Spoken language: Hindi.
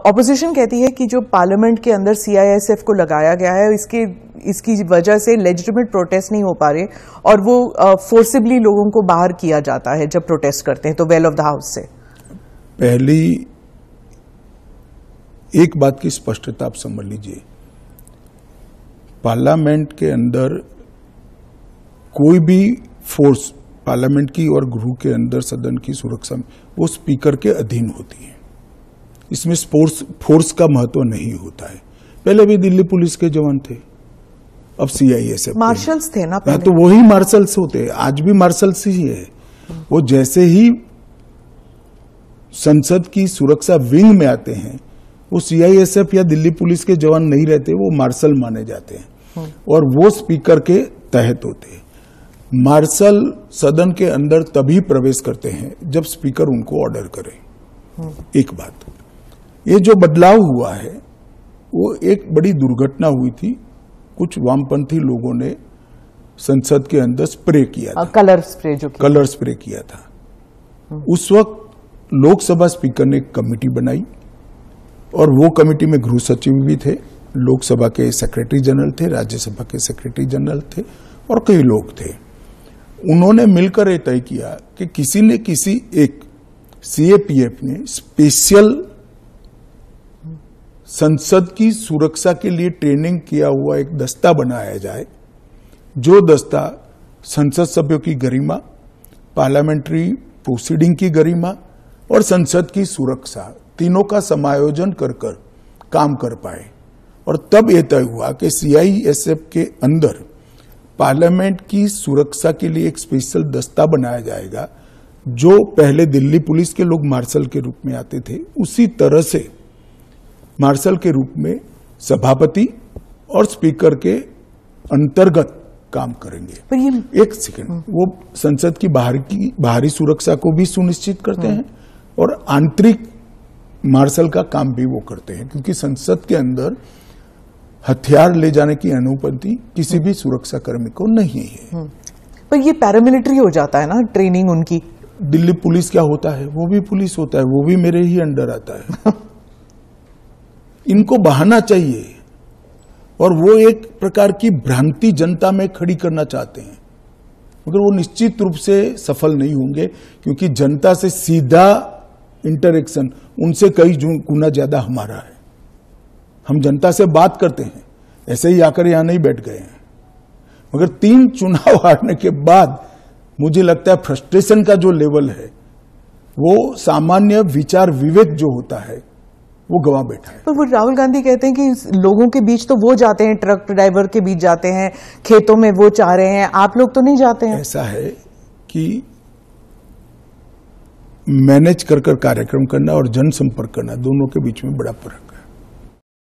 ऑपोजिशन कहती है कि जो पार्लियामेंट के अंदर सीआईएसएफ को लगाया गया है इसकी वजह से लेजिटिमेट प्रोटेस्ट नहीं हो पा रहे और वो फोर्सिबली लोगों को बाहर किया जाता है जब प्रोटेस्ट करते हैं तो वेल ऑफ द हाउस से। पहली एक बात की स्पष्टता आप समझ लीजिए, पार्लियामेंट के अंदर कोई भी फोर्स पार्लियामेंट की और गृह के अंदर सदन की सुरक्षा में वो स्पीकर के अधीन होती है। इसमें फोर्स का महत्व नहीं होता है। पहले भी दिल्ली पुलिस के जवान थे, अब सीआईएसएफ मार्शल्स थे ना पहले। तो वही मार्शल्स होते, आज भी मार्शल्स ही है। वो जैसे ही संसद की सुरक्षा विंग में आते हैं वो सीआईएसएफ या दिल्ली पुलिस के जवान नहीं रहते, वो मार्शल माने जाते हैं और वो स्पीकर के तहत होते हैं। मार्शल सदन के अंदर तभी प्रवेश करते हैं जब स्पीकर उनको ऑर्डर करे। एक बात, ये जो बदलाव हुआ है वो एक बड़ी दुर्घटना हुई थी। कुछ वामपंथी लोगों ने संसद के अंदर स्प्रे किया था, कलर स्प्रे किया था। उस वक्त लोकसभा स्पीकर ने एक कमेटी बनाई और वो कमेटी में गृह सचिव भी थे, लोकसभा के सेक्रेटरी जनरल थे, राज्यसभा के सेक्रेटरी जनरल थे और कई लोग थे। उन्होंने मिलकर ये तय किया कि किसी न किसी एक सीएपीएफ ने स्पेशल संसद की सुरक्षा के लिए ट्रेनिंग किया हुआ एक दस्ता बनाया जाए, जो दस्ता संसद सभ्यों की गरिमा, पार्लियामेंट्री प्रोसीडिंग की गरिमा और संसद की सुरक्षा तीनों का समायोजन कर काम कर पाए। और तब यह तय हुआ कि सीआईएसएफ के अंदर पार्लियामेंट की सुरक्षा के लिए एक स्पेशल दस्ता बनाया जाएगा, जो पहले दिल्ली पुलिस के लोग मार्शल के रूप में आते थे, उसी तरह से मार्शल के रूप में सभापति और स्पीकर के अंतर्गत काम करेंगे। एक सेकंड, वो संसद की बाहरी सुरक्षा को भी सुनिश्चित करते हैं और आंतरिक मार्शल का काम भी वो करते हैं, क्योंकि संसद के अंदर हथियार ले जाने की अनुमति किसी भी सुरक्षा कर्मी को नहीं है। पर ये पैरामिलिट्री हो जाता है ना ट्रेनिंग उनकी। दिल्ली पुलिस क्या होता है, वो भी पुलिस होता है, वो भी मेरे ही अंडर आता है। इनको बहाना चाहिए और वो एक प्रकार की भ्रांति जनता में खड़ी करना चाहते हैं, मगर वो निश्चित रूप से सफल नहीं होंगे, क्योंकि जनता से सीधा इंटरेक्शन उनसे कई गुना ज्यादा हमारा है। हम जनता से बात करते हैं, ऐसे ही आकर यहां नहीं बैठ गए हैं। मगर 3 चुनाव हारने के बाद मुझे लगता है फ्रस्ट्रेशन का जो लेवल है, वो सामान्य विचार विवेक जो होता है वो गवा बैठा है। पर वो राहुल गांधी कहते हैं कि लोगों के बीच तो वो जाते हैं, ट्रक ड्राइवर के बीच जाते हैं, खेतों में वो चाह रहे हैं, आप लोग तो नहीं जाते हैं। ऐसा है कि मैनेज कर कार्यक्रम करना और जनसंपर्क करना, दोनों के बीच में बड़ा फर्क है।